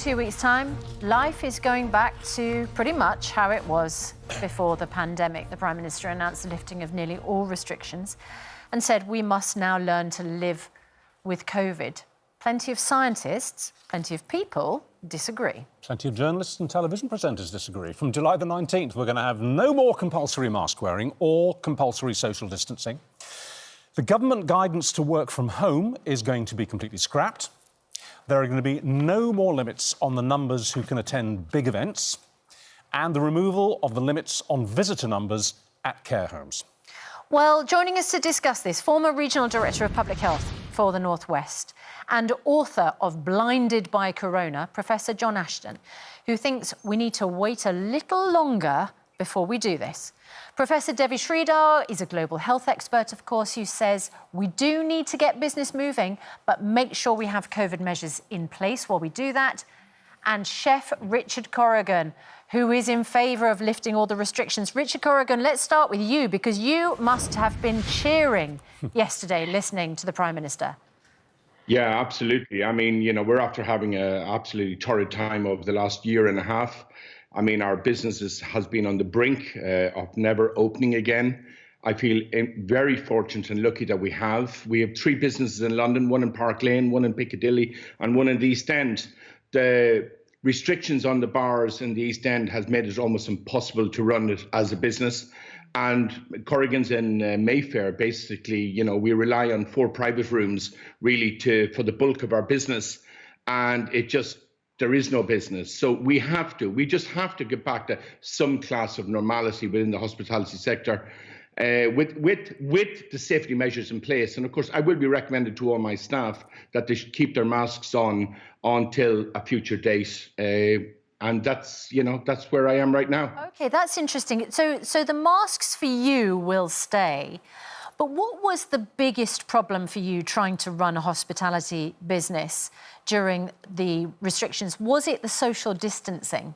2 weeks' time, life is going back to pretty much how it was before the pandemic. The Prime Minister announced the lifting of nearly all restrictions and said we must now learn to live with COVID. Plenty of scientists, plenty of people disagree. Plenty of journalists and television presenters disagree. From July the 19th, we're going to have no more compulsory mask wearing or compulsory social distancing. The government guidance to work from home is going to be completely scrapped. There are going to be no more limits on the numbers who can attend big events, and the removal of the limits on visitor numbers at care homes. Well, joining us to discuss this, former Regional Director of Public Health for the North West and author of Blinded by Corona, Professor John Ashton, who thinks we need to wait a little longer before we do this. Professor Devi Sridhar is a global health expert, of course, who says we do need to get business moving, but make sure we have COVID measures in place while we do that. And Chef Richard Corrigan, who is in favour of lifting all the restrictions. Richard Corrigan, let's start with you, because you must have been cheering yesterday listening to the Prime Minister. Yeah, absolutely. I mean, you know, we're after having an absolutely torrid time over the last year and a half. I mean, our business has been on the brink of never opening again. I feel very fortunate and lucky that we have. We have 3 businesses in London, one in Park Lane, one in Piccadilly, and one in the East End. The restrictions on the bars in the East End has made it almost impossible to run it as a business. And Corrigan's in Mayfair, basically, you know, we rely on 4 private rooms really for the bulk of our business. And there is no business. So we just have to get back to some class of normality within the hospitality sector with the safety measures in place. And of course, I will be recommending to all my staff that they should keep their masks on until a future date. And that's where I am right now. OK, that's interesting. So the masks for you will stay. But what was the biggest problem for you trying to run a hospitality business during the restrictions? Was it the social distancing?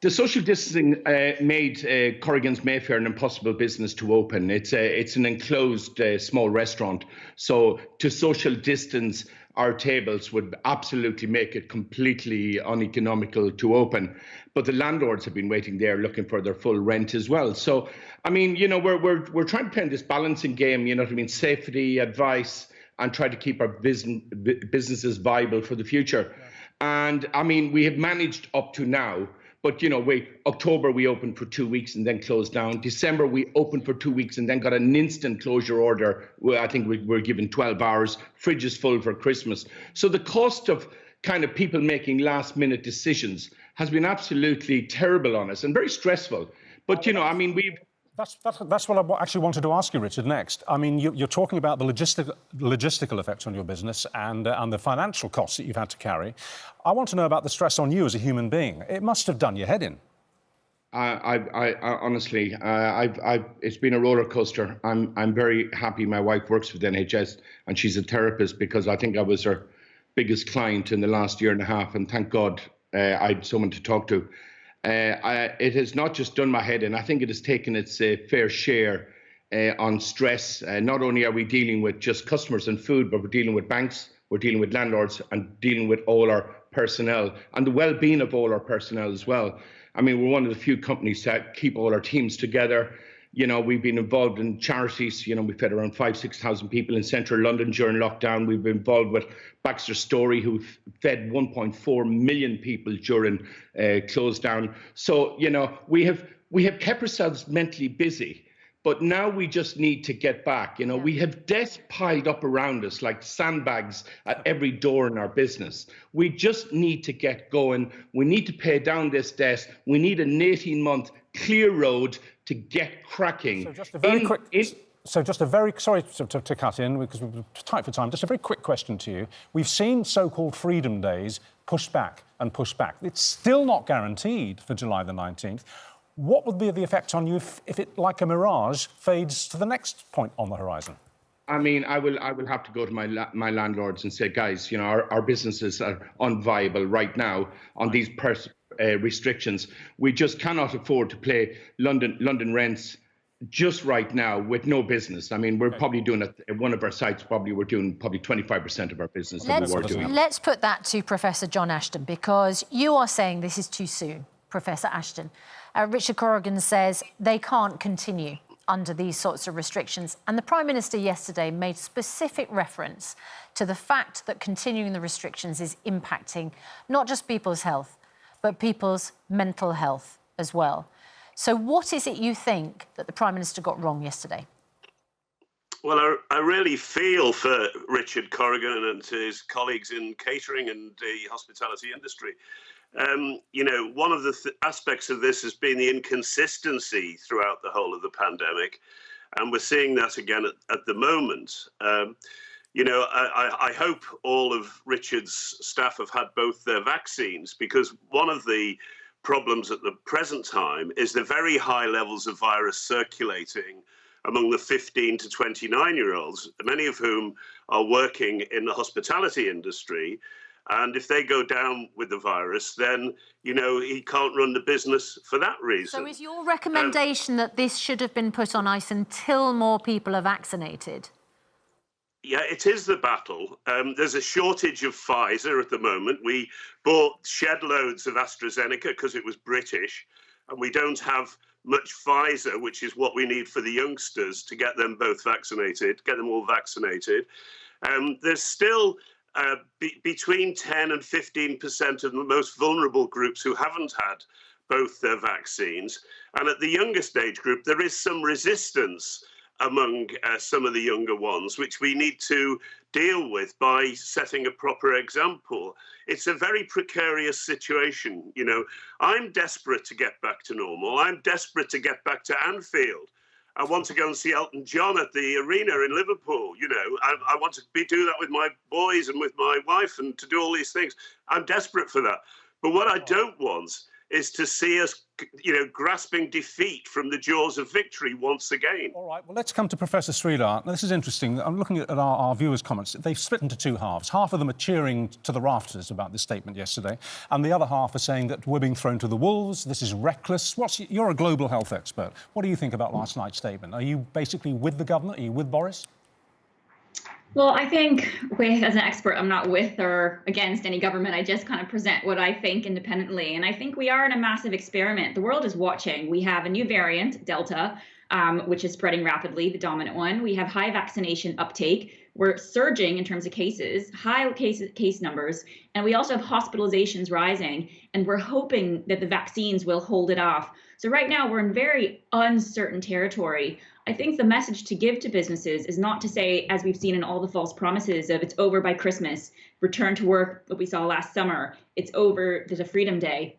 The social distancing made Corrigan's Mayfair an impossible business to open. It's an enclosed small restaurant. So to social distance our tables would absolutely make it completely uneconomical to open. But the landlords have been waiting there looking for their full rent as well. So, I mean, you know, we're trying to play this balancing game, you know what I mean, safety, advice, and try to keep our businesses viable for the future. Yeah. And, I mean, we have managed up to now. But, you know, October, we opened for 2 weeks and then closed down. December, we opened for 2 weeks and then got an instant closure order. I think we were given 12 hours. Fridge is full for Christmas. So the cost of kind of people making last-minute decisions has been absolutely terrible on us and very stressful. But, you know, I mean, That's what I actually wanted to ask you, Richard, next. I mean, you're talking about the logistical effects on your business and the financial costs that you've had to carry. I want to know about the stress on you as a human being. It must have done your head in. I honestly, it's been a roller coaster. I'm very happy my wife works with NHS and she's a therapist, because I think I was her biggest client in the last year and a half, and thank God I had someone to talk to. It has not just done my head in. I think it has taken its fair share on stress. Not only are we dealing with just customers and food, but we're dealing with banks, we're dealing with landlords, and dealing with all our personnel and the well-being of all our personnel as well. I mean, we're one of the few companies that keep all our teams together. You know, we've been involved in charities. You know, we fed around 5,000-6,000 people in central London during lockdown. We've been involved with Baxter Story, who fed 1.4 million people during close down. So, you know, we have kept ourselves mentally busy, but now we just need to get back. You know, we have debt piled up around us like sandbags at every door in our business. We just need to get going. We need to pay down this debt. We need an 18-month clear road to get cracking. So just a very sorry to cut in because we're tight for time. Just a very quick question to you. We've seen so-called freedom days pushed back and pushed back. It's still not guaranteed for July the 19th. What would be the effect on you if it, like a mirage, fades to the next point on the horizon? I mean, I will have to go to my landlords and say, guys, you know, our businesses are unviable right now on these restrictions. We just cannot afford to pay London rents just right now with no business. I mean, we're probably doing it at one of our sites. We're doing 25% of our business that we were doing. Let's put that to Professor John Ashton, because you are saying this is too soon, Professor Ashton. Richard Corrigan says they can't continue under these sorts of restrictions. And the Prime Minister yesterday made specific reference to the fact that continuing the restrictions is impacting not just people's health, but people's mental health as well. So what is it you think that the Prime Minister got wrong yesterday? Well, I really feel for Richard Corrigan and his colleagues in catering and the hospitality industry. You know, one of the aspects of this has been the inconsistency throughout the whole of the pandemic. And we're seeing that again at the moment. You know, I hope all of Richard's staff have had both their vaccines, because one of the problems at the present time is the very high levels of virus circulating among the 15 to 29-year-olds, many of whom are working in the hospitality industry. And if they go down with the virus, then, you know, he can't run the business for that reason. So is your recommendation that this should have been put on ice until more people are vaccinated? Yeah, it is the battle. There's a shortage of Pfizer at the moment. We bought shed loads of AstraZeneca because it was British, and we don't have much Pfizer, which is what we need for the youngsters to get them both vaccinated, get them all vaccinated. There's still between 10 and 15% of the most vulnerable groups who haven't had both their vaccines. And at the youngest age group, there is some resistance among some of the younger ones, which we need to deal with by setting a proper example. It's a very precarious situation. You know, I'm desperate to get back to normal. I'm desperate to get back to Anfield. I want to go and see Elton John at the arena in Liverpool. You know, I want to do that with my boys and with my wife, and to do all these things. I'm desperate for that. But what I don't want is to see us, you know, grasping defeat from the jaws of victory once again. All right, well, let's come to Professor Sridhar. Now, this is interesting. I'm looking at our viewers' comments. They've split into two halves. Half of them are cheering to the rafters about this statement yesterday, and the other half are saying that we're being thrown to the wolves, this is reckless. You're a global health expert. What do you think about last night's statement? Are you basically with the government? Are you with Boris? Well, I think as an expert, I'm not with or against any government. I just kind of present what I think independently. And I think we are in a massive experiment. The world is watching. We have a new variant, Delta, which is spreading rapidly, the dominant one. We have high vaccination uptake. We're surging in terms of cases, high case numbers, and we also have hospitalizations rising. And we're hoping that the vaccines will hold it off. So right now, we're in very uncertain territory. I think the message to give to businesses is not to say, as we've seen in all the false promises of it's over by Christmas, return to work that we saw last summer, it's over, there's a freedom day.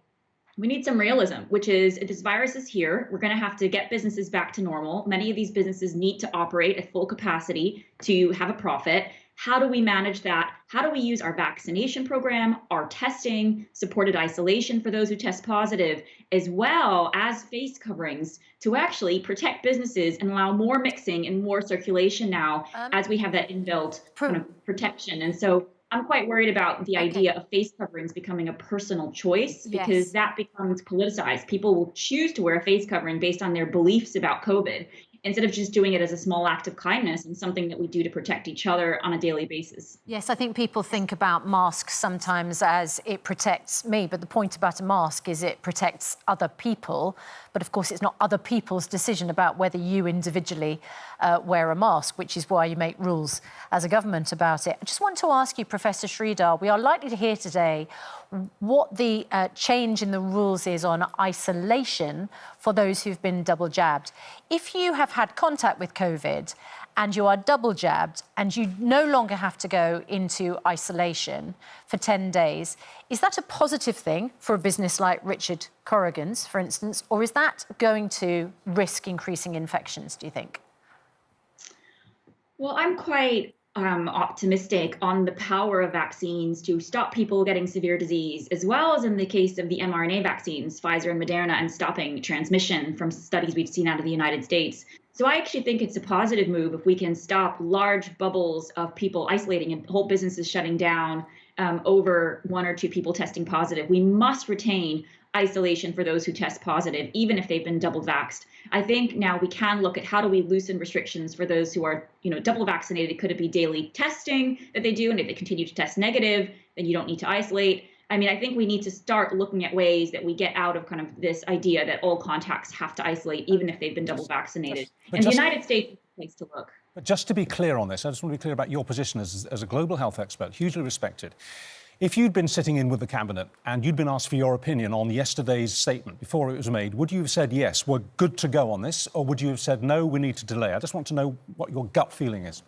We need some realism, which is this virus is here. We're going to have to get businesses back to normal. Many of these businesses need to operate at full capacity to have a profit. How do we manage that? How do we use our vaccination program, our testing, supported isolation for those who test positive, as well as face coverings to actually protect businesses and allow more mixing and more circulation now as we have that inbuilt kind of protection? And so I'm quite worried about the idea of face coverings becoming a personal choice, because that becomes politicized. People will choose to wear a face covering based on their beliefs about COVID, instead of just doing it as a small act of kindness and something that we do to protect each other on a daily basis. Yes, I think people think about masks sometimes as it protects me, but the point about a mask is it protects other people. But of course, it's not other people's decision about whether you individually wear a mask, which is why you make rules as a government about it. I just want to ask you, Professor Sridhar, we are likely to hear today what the change in the rules is on isolation for those who've been double jabbed. If you have had contact with COVID and you are double jabbed and you no longer have to go into isolation for 10 days, is that a positive thing for a business like Richard Corrigan's, for instance, or is that going to risk increasing infections, do you think? Well, I'm quite optimistic on the power of vaccines to stop people getting severe disease, as well as in the case of the mRNA vaccines, Pfizer and Moderna, and stopping transmission from studies we've seen out of the United States. So I actually think it's a positive move if we can stop large bubbles of people isolating and whole businesses shutting down over one or two people testing positive. We must retain isolation for those who test positive, even if they've been double vaxxed. I think now we can look at how do we loosen restrictions for those who are, double vaccinated. Could it be daily testing that they do? And if they continue to test negative, then you don't need to isolate. I mean, I think we need to start looking at ways that we get out of kind of this idea that all contacts have to isolate, even if they've been double vaccinated. And the United States is a place to look. But just to be clear on this, I just want to be clear about your position as a global health expert, hugely respected. If you'd been sitting in with the Cabinet and you'd been asked for your opinion on yesterday's statement before it was made, would you have said, yes, we're good to go on this, or would you have said, no, we need to delay? I just want to know what your gut feeling is.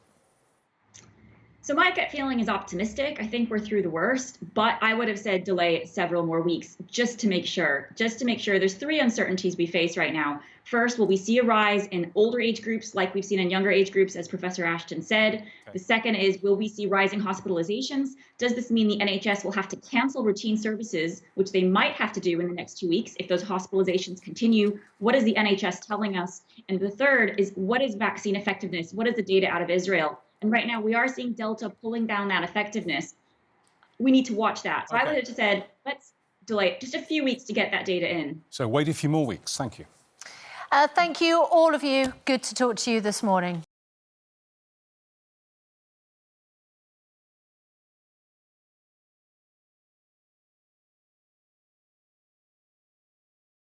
So my gut feeling is optimistic. I think we're through the worst, but I would have said delay it several more weeks just to make sure. There's three uncertainties we face right now. First, will we see a rise in older age groups like we've seen in younger age groups, as Professor Ashton said? Okay. The second is, will we see rising hospitalizations? Does this mean the NHS will have to cancel routine services, which they might have to do in the next 2 weeks if those hospitalizations continue? What is the NHS telling us? And the third is, what is vaccine effectiveness? What is the data out of Israel? And right now we are seeing Delta pulling down that effectiveness. We need to watch that. So I would have just said, let's delay it just a few weeks to get that data in. So wait a few more weeks. Thank you. Thank you, all of you. Good to talk to you this morning.